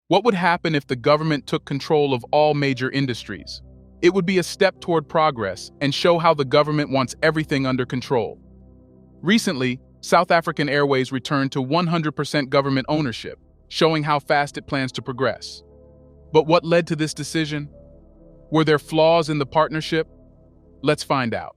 What would happen if the government took control of all major industries? It would be a step toward progress and show how the government wants everything under control. Recently, South African Airways returned to 100% government ownership, showing how fast it plans to progress. But what led to this decision? Were there flaws in the partnership? Let's find out.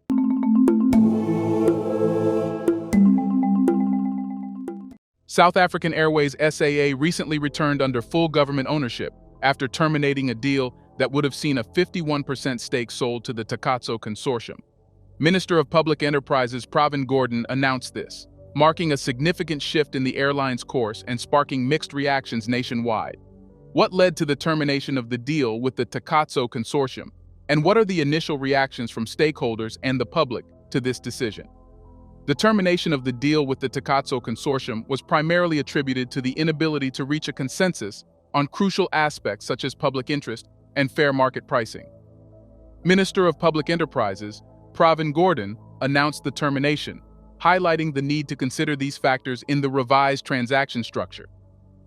South African Airways SAA recently returned under full government ownership after terminating a deal that would have seen a 51% stake sold to the Takeover consortium. Minister of Public Enterprises Pravin Gordhan announced this, marking a significant shift in the airline's course and sparking mixed reactions nationwide. What led to the termination of the deal with the Takeover consortium, and what are the initial reactions from stakeholders and the public to this decision? The termination of the deal with the Takeover consortium was primarily attributed to the inability to reach a consensus on crucial aspects such as public interest and fair market pricing. Minister of Public Enterprises Pravin Gordhan announced the termination, highlighting the need to consider these factors in the revised transaction structure.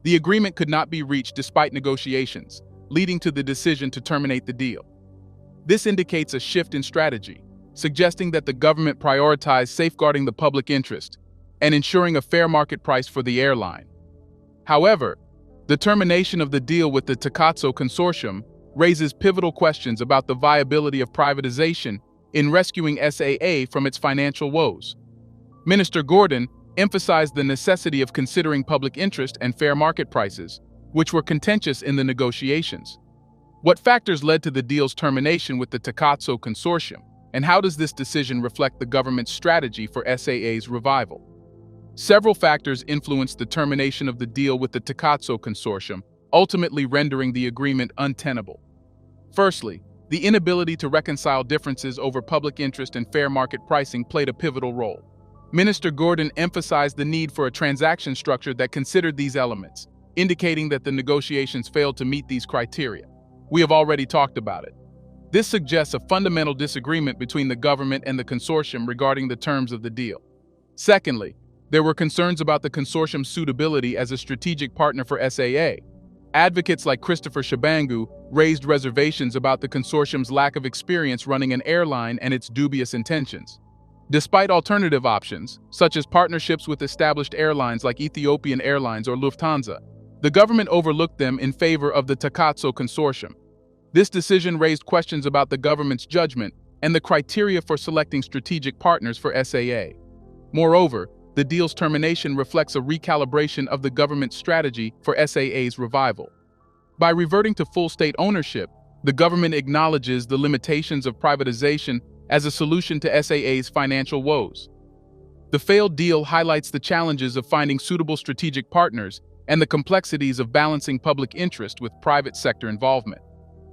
The agreement could not be reached despite negotiations, leading to the decision to terminate the deal. This indicates a shift in strategy, suggesting that the government prioritized safeguarding the public interest and ensuring a fair market price for the airline. However, the termination of the deal with the Takeover consortium raises pivotal questions about the viability of privatization in rescuing SAA from its financial woes. Minister Gordhan emphasized the necessity of considering public interest and fair market prices, which were contentious in the negotiations. What factors led to the deal's termination with the Takeover consortium, and how does this decision reflect the government's strategy for SAA's revival? Several factors influenced the termination of the deal with the Takeover consortium, ultimately rendering the agreement untenable. Firstly, the inability to reconcile differences over public interest and fair market pricing played a pivotal role. Minister Gordhan emphasized the need for a transaction structure that considered these elements, indicating that the negotiations failed to meet these criteria. We have already talked about it. This suggests a fundamental disagreement between the government and the consortium regarding the terms of the deal. Secondly, there were concerns about the consortium's suitability as a strategic partner for SAA. Advocates like Christopher Shabangu raised reservations about the consortium's lack of experience running an airline and its dubious intentions. Despite alternative options, such as partnerships with established airlines like Ethiopian Airlines or Lufthansa, the government overlooked them in favor of the Takeover consortium. This decision raised questions about the government's judgment and the criteria for selecting strategic partners for SAA. Moreover, the deal's termination reflects a recalibration of the government's strategy for SAA's revival. By reverting to full state ownership, the government acknowledges the limitations of privatization as a solution to SAA's financial woes. The failed deal highlights the challenges of finding suitable strategic partners and the complexities of balancing public interest with private sector involvement.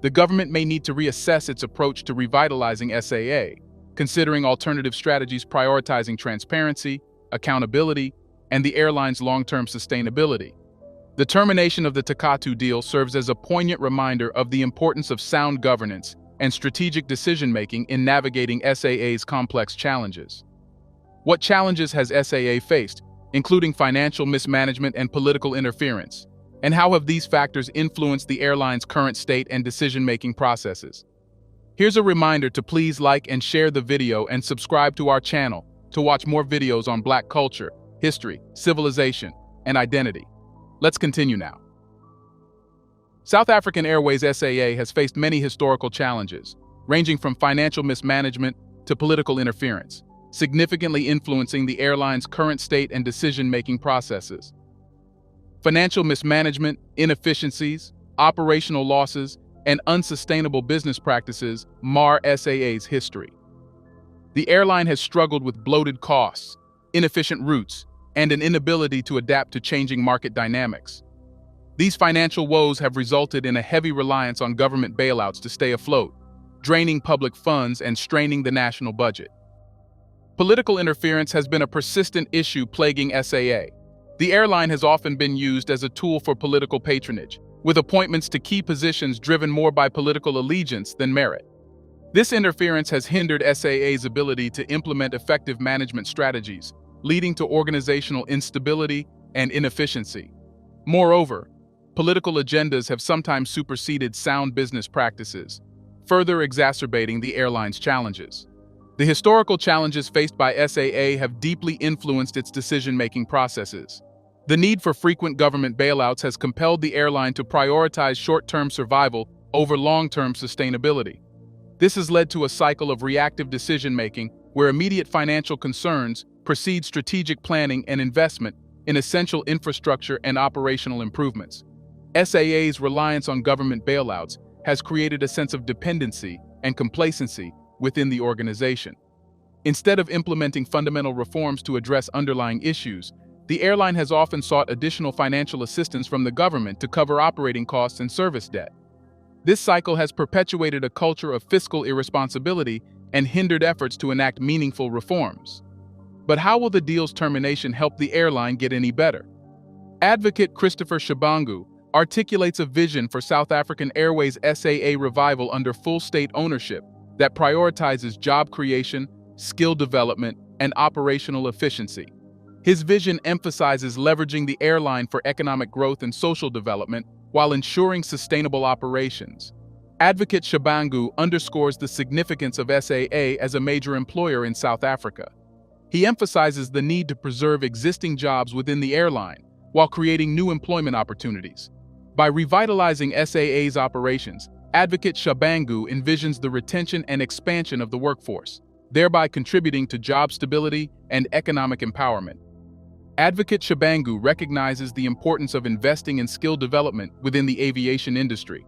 The government may need to reassess its approach to revitalizing SAA, considering alternative strategies prioritizing transparency, accountability, and the airline's long-term sustainability. The termination of the Takeover deal serves as a poignant reminder of the importance of sound governance and strategic decision-making in navigating SAA's complex challenges. What challenges has SAA faced, including financial mismanagement and political interference? And how have these factors influenced the airline's current state and decision-making processes? Here's a reminder to please like and share the video and subscribe to our channel to watch more videos on Black culture, history, civilization, and identity. Let's continue now. South African Airways SAA has faced many historical challenges, ranging from financial mismanagement to political interference, significantly influencing the airline's current state and decision-making processes. Financial mismanagement, inefficiencies, operational losses, and unsustainable business practices mar SAA's history. The airline has struggled with bloated costs, inefficient routes, and an inability to adapt to changing market dynamics. These financial woes have resulted in a heavy reliance on government bailouts to stay afloat, draining public funds and straining the national budget. Political interference has been a persistent issue plaguing SAA. The airline has often been used as a tool for political patronage, with appointments to key positions driven more by political allegiance than merit. This interference has hindered SAA's ability to implement effective management strategies, leading to organizational instability and inefficiency. Moreover, political agendas have sometimes superseded sound business practices, further exacerbating the airline's challenges. The historical challenges faced by SAA have deeply influenced its decision-making processes. The need for frequent government bailouts has compelled the airline to prioritize short-term survival over long-term sustainability. This has led to a cycle of reactive decision-making where immediate financial concerns precede strategic planning and investment in essential infrastructure and operational improvements. SAA's reliance on government bailouts has created a sense of dependency and complacency within the organization. Instead of implementing fundamental reforms to address underlying issues, the airline has often sought additional financial assistance from the government to cover operating costs and service debt. This cycle has perpetuated a culture of fiscal irresponsibility and hindered efforts to enact meaningful reforms. But how will the deal's termination help the airline get any better? Advocate Christopher Shabangu articulates a vision for South African Airways SAA revival under full state ownership that prioritizes job creation, skill development, and operational efficiency. His vision emphasizes leveraging the airline for economic growth and social development while ensuring sustainable operations. Advocate Shabangu underscores the significance of SAA as a major employer in South Africa. He emphasizes the need to preserve existing jobs within the airline while creating new employment opportunities. By revitalizing SAA's operations, Advocate Shabangu envisions the retention and expansion of the workforce, thereby contributing to job stability and economic empowerment. Advocate Shabangu recognizes the importance of investing in skill development within the aviation industry.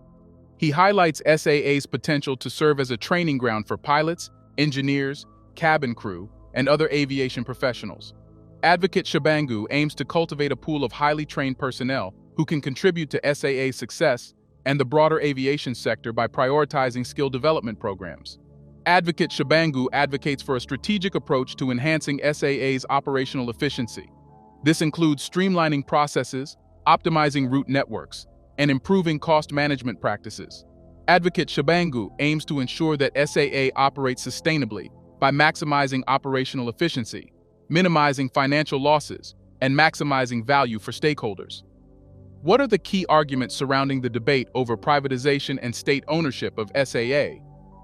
He highlights SAA's potential to serve as a training ground for pilots, engineers, cabin crew, and other aviation professionals. Advocate Shabangu aims to cultivate a pool of highly trained personnel who can contribute to SAA's success and the broader aviation sector by prioritizing skill development programs. Advocate Shabangu advocates for a strategic approach to enhancing SAA's operational efficiency. This includes streamlining processes, optimizing route networks, and improving cost management practices. Advocate Shabangu aims to ensure that SAA operates sustainably by maximizing operational efficiency, minimizing financial losses, and maximizing value for stakeholders. What are the key arguments surrounding the debate over privatization and state ownership of SAA?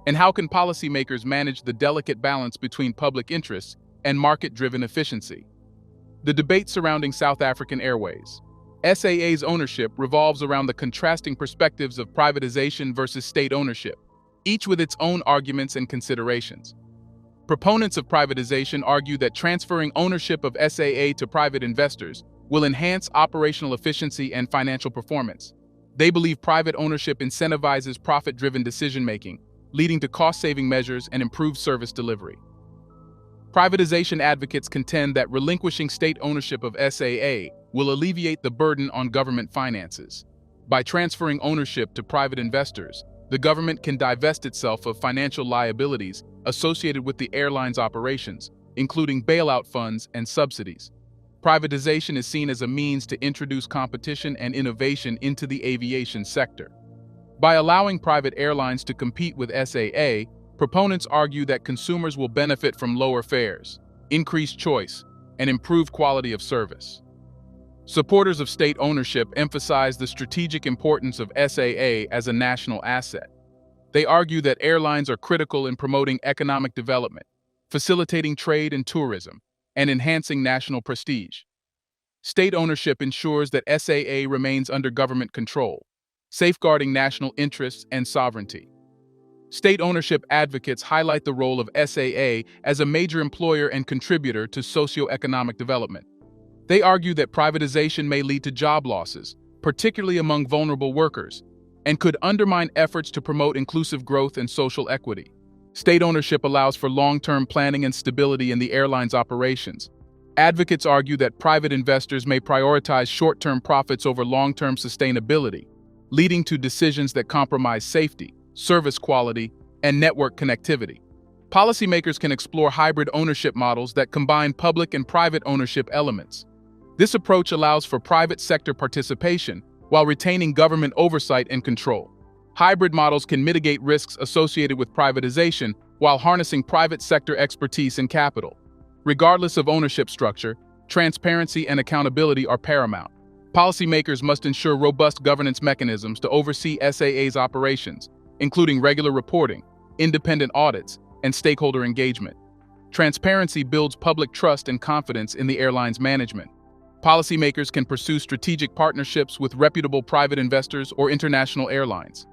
And how can policymakers manage the delicate balance between public interests and market-driven efficiency? The debate surrounding South African Airways. SAA's ownership revolves around the contrasting perspectives of privatization versus state ownership, each with its own arguments and considerations. Proponents of privatization argue that transferring ownership of SAA to private investors will enhance operational efficiency and financial performance. They believe private ownership incentivizes profit-driven decision-making, leading to cost-saving measures and improved service delivery. Privatization advocates contend that relinquishing state ownership of SAA will alleviate the burden on government finances. By transferring ownership to private investors, the government can divest itself of financial liabilities associated with the airline's operations, including bailout funds and subsidies. Privatization is seen as a means to introduce competition and innovation into the aviation sector. By allowing private airlines to compete with SAA, proponents argue that consumers will benefit from lower fares, increased choice, and improved quality of service. Supporters of state ownership emphasize the strategic importance of SAA as a national asset. They argue that airlines are critical in promoting economic development, facilitating trade and tourism, and enhancing national prestige. State ownership ensures that SAA remains under government control, safeguarding national interests and sovereignty. State ownership advocates highlight the role of SAA as a major employer and contributor to socioeconomic development. They argue that privatization may lead to job losses, particularly among vulnerable workers, and could undermine efforts to promote inclusive growth and social equity. State ownership allows for long-term planning and stability in the airline's operations. Advocates argue that private investors may prioritize short-term profits over long-term sustainability, leading to decisions that compromise safety, service quality, and network connectivity. Policymakers can explore hybrid ownership models that combine public and private ownership elements. This approach allows for private sector participation while retaining government oversight and control. Hybrid models can mitigate risks associated with privatization while harnessing private sector expertise and capital. Regardless of ownership structure, transparency and accountability are paramount. Policymakers must ensure robust governance mechanisms to oversee SAA's operations, including regular reporting, independent audits, and stakeholder engagement. Transparency builds public trust and confidence in the airline's management. Policymakers can pursue strategic partnerships with reputable private investors or international airlines.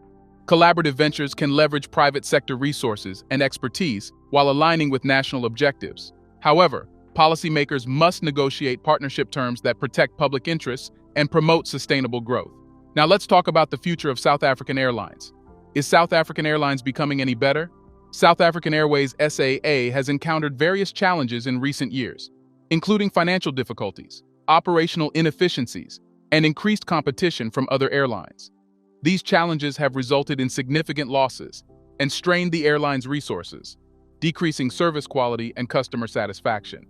Collaborative ventures can leverage private sector resources and expertise while aligning with national objectives. However, policymakers must negotiate partnership terms that protect public interests and promote sustainable growth. Now let's talk about the future of South African Airlines. Is South African Airlines becoming any better? South African Airways SAA has encountered various challenges in recent years, including financial difficulties, operational inefficiencies, and increased competition from other airlines. These challenges have resulted in significant losses and strained the airline's resources, decreasing service quality and customer satisfaction.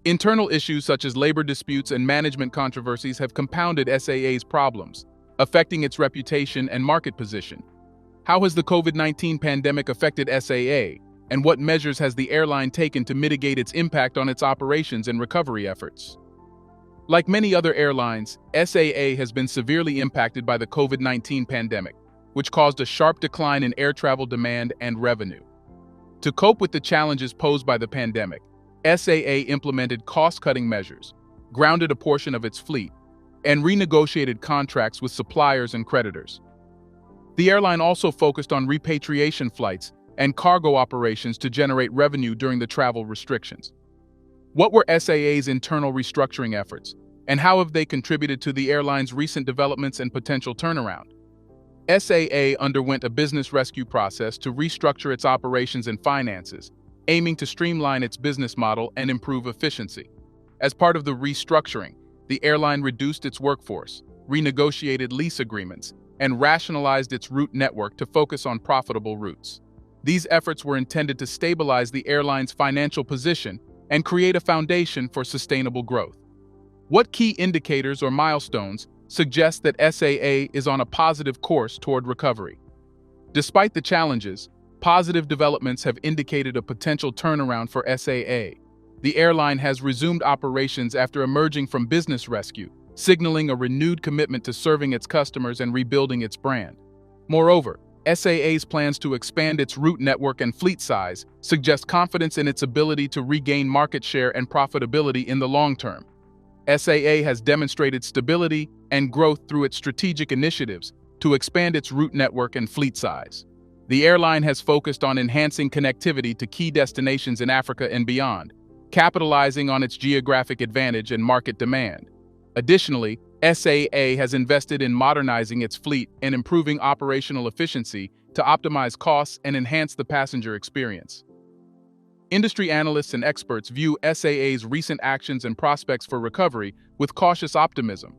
Internal issues such as labor disputes and management controversies have compounded SAA's problems, affecting its reputation and market position. How has the COVID-19 pandemic affected SAA, and what measures has the airline taken to mitigate its impact on its operations and recovery efforts? Like many other airlines, SAA has been severely impacted by the COVID-19 pandemic, which caused a sharp decline in air travel demand and revenue. To cope with the challenges posed by the pandemic, SAA implemented cost-cutting measures, grounded a portion of its fleet, and renegotiated contracts with suppliers and creditors. The airline also focused on repatriation flights and cargo operations to generate revenue during the travel restrictions. What were SAA's internal restructuring efforts, and how have they contributed to the airline's recent developments and potential turnaround? SAA underwent a business rescue process to restructure its operations and finances, aiming to streamline its business model and improve efficiency. As part of the restructuring, the airline reduced its workforce, renegotiated lease agreements, and rationalized its route network to focus on profitable routes. These efforts were intended to stabilize the airline's financial position and create a foundation for sustainable growth. What key indicators or milestones suggest that SAA is on a positive course toward recovery? Despite the challenges, positive developments have indicated a potential turnaround for SAA. The airline has resumed operations after emerging from business rescue, signaling a renewed commitment to serving its customers and rebuilding its brand. Moreover, SAA's plans to expand its route network and fleet size suggest confidence in its ability to regain market share and profitability in the long term. SAA has demonstrated stability and growth through its strategic initiatives to expand its route network and fleet size. The airline has focused on enhancing connectivity to key destinations in Africa and beyond, capitalizing on its geographic advantage and market demand. Additionally, SAA has invested in modernizing its fleet and improving operational efficiency to optimize costs and enhance the passenger experience. Industry analysts and experts view SAA's recent actions and prospects for recovery with cautious optimism.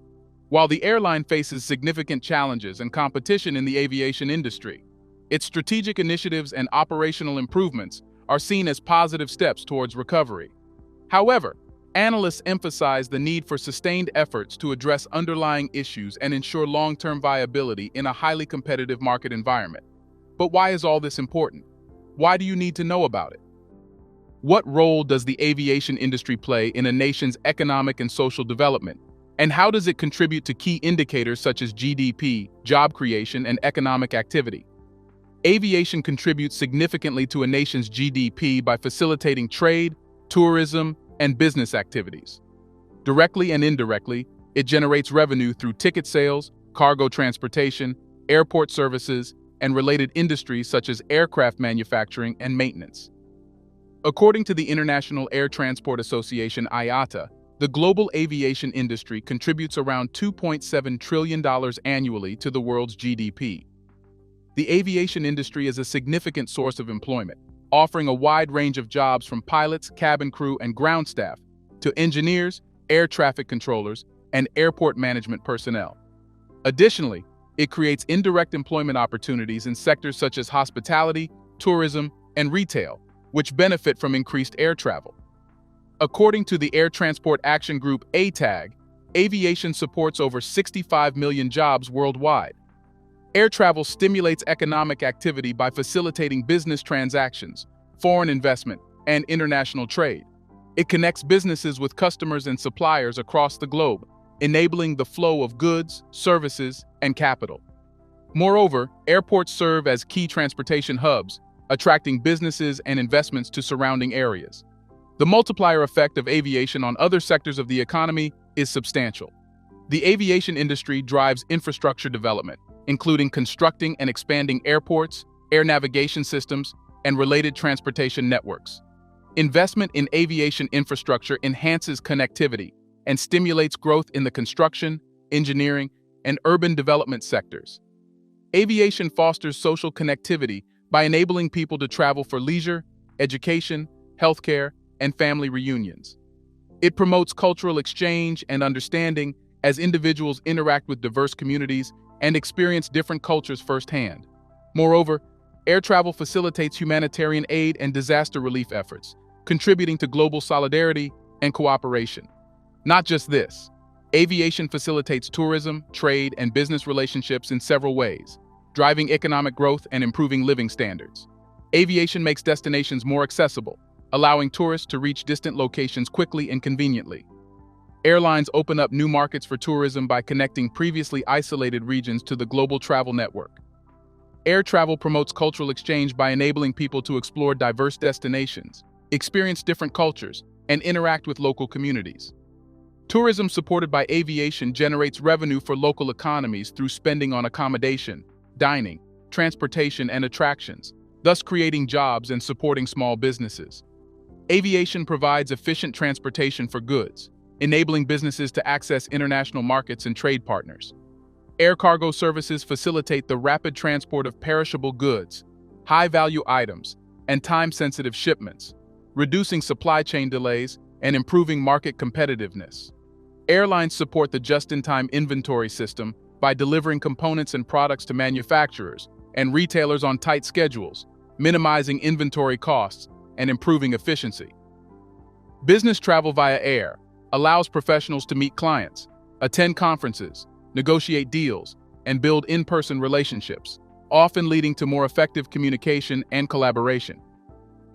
While the airline faces significant challenges and competition in the aviation industry, its strategic initiatives and operational improvements are seen as positive steps towards recovery. However, analysts emphasize the need for sustained efforts to address underlying issues and ensure long-term viability in a highly competitive market environment. But why is all this important? Why do you need to know about it? What role does the aviation industry play in a nation's economic and social development? And how does it contribute to key indicators such as GDP, job creation, and economic activity? Aviation contributes significantly to a nation's GDP by facilitating trade, tourism, and business activities. Directly and indirectly, it generates revenue through ticket sales, cargo transportation, airport services, and related industries such as aircraft manufacturing and maintenance. According to the International Air Transport Association IATA, the global aviation industry contributes around $2.7 trillion annually to the world's GDP. The aviation industry is a significant source of employment, offering a wide range of jobs from pilots, cabin crew, and ground staff to engineers, air traffic controllers, and airport management personnel. Additionally, it creates indirect employment opportunities in sectors such as hospitality, tourism, and retail, which benefit from increased air travel. According to the Air Transport Action Group ATAG, aviation supports over 65 million jobs worldwide. Air travel stimulates economic activity by facilitating business transactions, foreign investment, and international trade. It connects businesses with customers and suppliers across the globe, enabling the flow of goods, services, and capital. Moreover, airports serve as key transportation hubs, attracting businesses and investments to surrounding areas. The multiplier effect of aviation on other sectors of the economy is substantial. The aviation industry drives infrastructure development, including constructing and expanding airports, air navigation systems, and related transportation networks. Investment in aviation infrastructure enhances connectivity and stimulates growth in the construction, engineering, and urban development sectors. Aviation fosters social connectivity by enabling people to travel for leisure, education, healthcare, and family reunions. It promotes cultural exchange and understanding as individuals interact with diverse communities and experience different cultures firsthand. Moreover, air travel facilitates humanitarian aid and disaster relief efforts, contributing to global solidarity and cooperation. Not just this, aviation facilitates tourism, trade, and business relationships in several ways, driving economic growth and improving living standards. Aviation makes destinations more accessible, allowing tourists to reach distant locations quickly and conveniently. Airlines open up new markets for tourism by connecting previously isolated regions to the global travel network. Air travel promotes cultural exchange by enabling people to explore diverse destinations, experience different cultures, and interact with local communities. Tourism supported by aviation generates revenue for local economies through spending on accommodation, dining, transportation, and attractions, thus creating jobs and supporting small businesses. Aviation provides efficient transportation for goods, enabling businesses to access international markets and trade partners. Air cargo services facilitate the rapid transport of perishable goods, high-value items, and time-sensitive shipments, reducing supply chain delays and improving market competitiveness. Airlines support the just-in-time inventory system by delivering components and products to manufacturers and retailers on tight schedules, minimizing inventory costs and improving efficiency. Business travel via air allows professionals to meet clients, attend conferences, negotiate deals, and build in-person relationships, often leading to more effective communication and collaboration.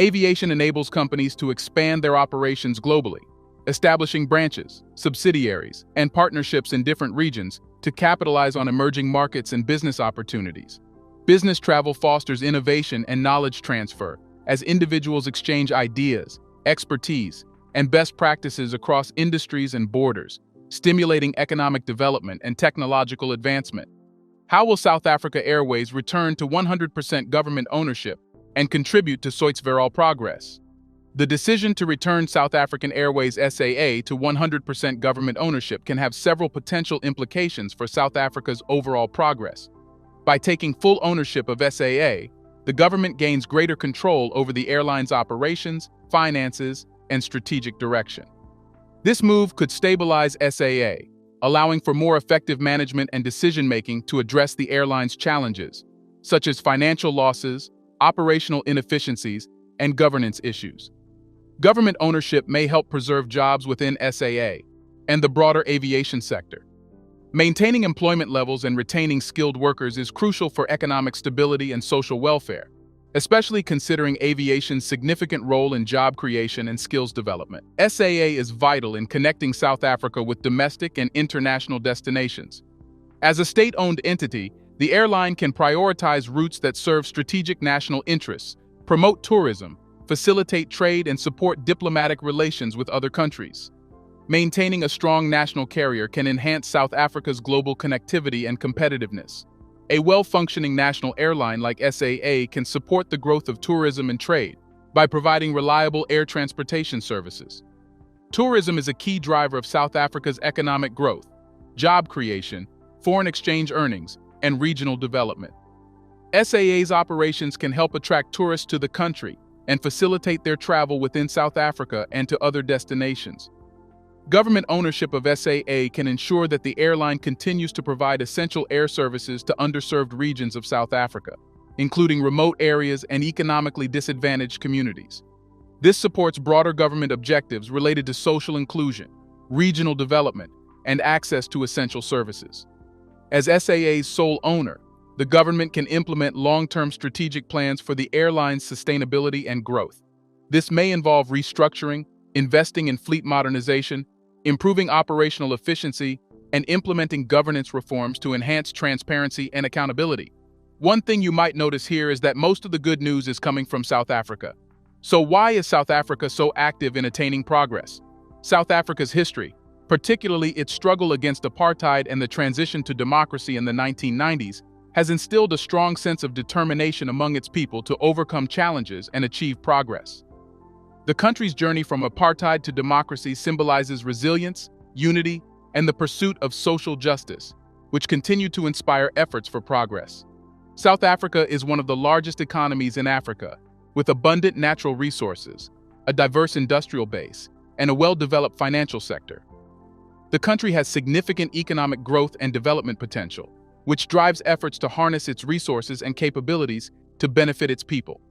Aviation enables companies to expand their operations globally, establishing branches, subsidiaries, and partnerships in different regions to capitalize on emerging markets and business opportunities. Business travel fosters innovation and knowledge transfer as individuals exchange ideas, expertise, and best practices across industries and borders, stimulating economic development and technological advancement. How will South Africa Airways return to 100% government ownership and contribute to Soit's overall progress? The decision to return South African Airways SAA to 100% government ownership can have several potential implications for South Africa's overall progress. By taking full ownership of SAA, the government gains greater control over the airline's operations, finances, and strategic direction. This move could stabilize SAA, allowing for more effective management and decision-making to address the airline's challenges, such as financial losses, operational inefficiencies, and governance issues. Government ownership may help preserve jobs within SAA and the broader aviation sector. Maintaining employment levels and retaining skilled workers is crucial for economic stability and social welfare, especially considering aviation's significant role in job creation and skills development. SAA is vital in connecting South Africa with domestic and international destinations. As a state-owned entity, the airline can prioritize routes that serve strategic national interests, promote tourism, facilitate trade, and support diplomatic relations with other countries. Maintaining a strong national carrier can enhance South Africa's global connectivity and competitiveness. A well-functioning national airline like SAA can support the growth of tourism and trade by providing reliable air transportation services. Tourism is a key driver of South Africa's economic growth, job creation, foreign exchange earnings, and regional development. SAA's operations can help attract tourists to the country and facilitate their travel within South Africa and to other destinations. Government ownership of SAA can ensure that the airline continues to provide essential air services to underserved regions of South Africa, including remote areas and economically disadvantaged communities. This supports broader government objectives related to social inclusion, regional development, and access to essential services. As SAA's sole owner, the government can implement long-term strategic plans for the airline's sustainability and growth. This may involve restructuring, investing in fleet modernization, improving operational efficiency, and implementing governance reforms to enhance transparency and accountability. One thing you might notice here is that most of the good news is coming from South Africa. So why is South Africa so active in attaining progress? South Africa's history, particularly its struggle against apartheid and the transition to democracy in the 1990s, has instilled a strong sense of determination among its people to overcome challenges and achieve progress. The country's journey from apartheid to democracy symbolizes resilience, unity, and the pursuit of social justice, which continue to inspire efforts for progress. South Africa is one of the largest economies in Africa, with abundant natural resources, a diverse industrial base, and a well-developed financial sector. The country has significant economic growth and development potential, which drives efforts to harness its resources and capabilities to benefit its people.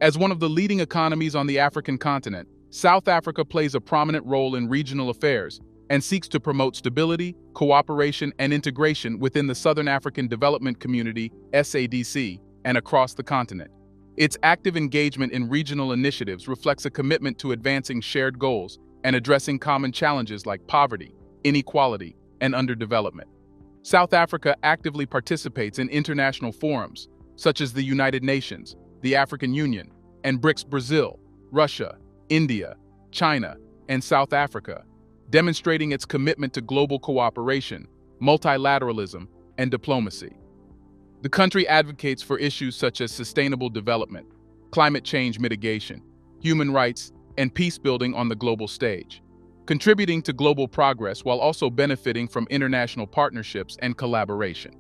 As one of the leading economies on the African continent, South Africa plays a prominent role in regional affairs and seeks to promote stability, cooperation, and integration within the Southern African Development Community (SADC) and across the continent. Its active engagement in regional initiatives reflects a commitment to advancing shared goals and addressing common challenges like poverty, inequality, and underdevelopment. South Africa actively participates in international forums, such as the United Nations, the African Union, and BRICS. Brazil, Russia, India, China, and South Africa, demonstrating its commitment to global cooperation, multilateralism, and diplomacy. The country advocates for issues such as sustainable development, climate change mitigation, human rights, and peace building on the global stage, contributing to global progress while also benefiting from international partnerships and collaboration.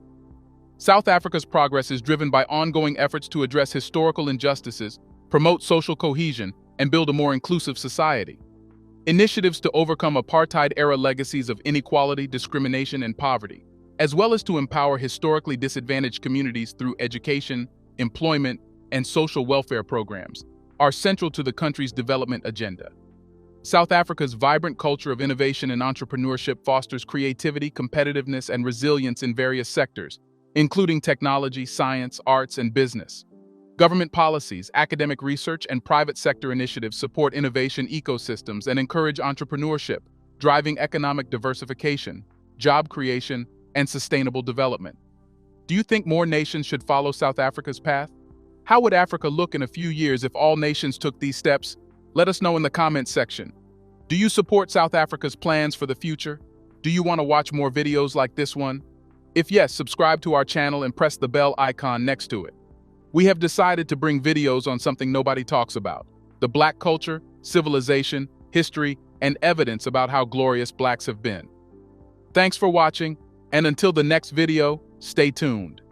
South Africa's progress is driven by ongoing efforts to address historical injustices, promote social cohesion, and build a more inclusive society. Initiatives to overcome apartheid-era legacies of inequality, discrimination, and poverty, as well as to empower historically disadvantaged communities through education, employment, and social welfare programs, are central to the country's development agenda. South Africa's vibrant culture of innovation and entrepreneurship fosters creativity, competitiveness, and resilience in various sectors, including technology, science, arts, and business. Government policies, academic research, and private sector initiatives support innovation ecosystems and encourage entrepreneurship, driving economic diversification, job creation, and sustainable development. Do you think more nations should follow South Africa's path? How would Africa look in a few years if all nations took these steps? Let us know in the comments section. Do you support South Africa's plans for the future? Do you want to watch more videos like this one? If yes, subscribe to our channel and press the bell icon next to it. We have decided to bring videos on something nobody talks about: the Black culture, civilization, history, and evidence about how glorious Blacks have been. Thanks for watching, and until the next video, stay tuned.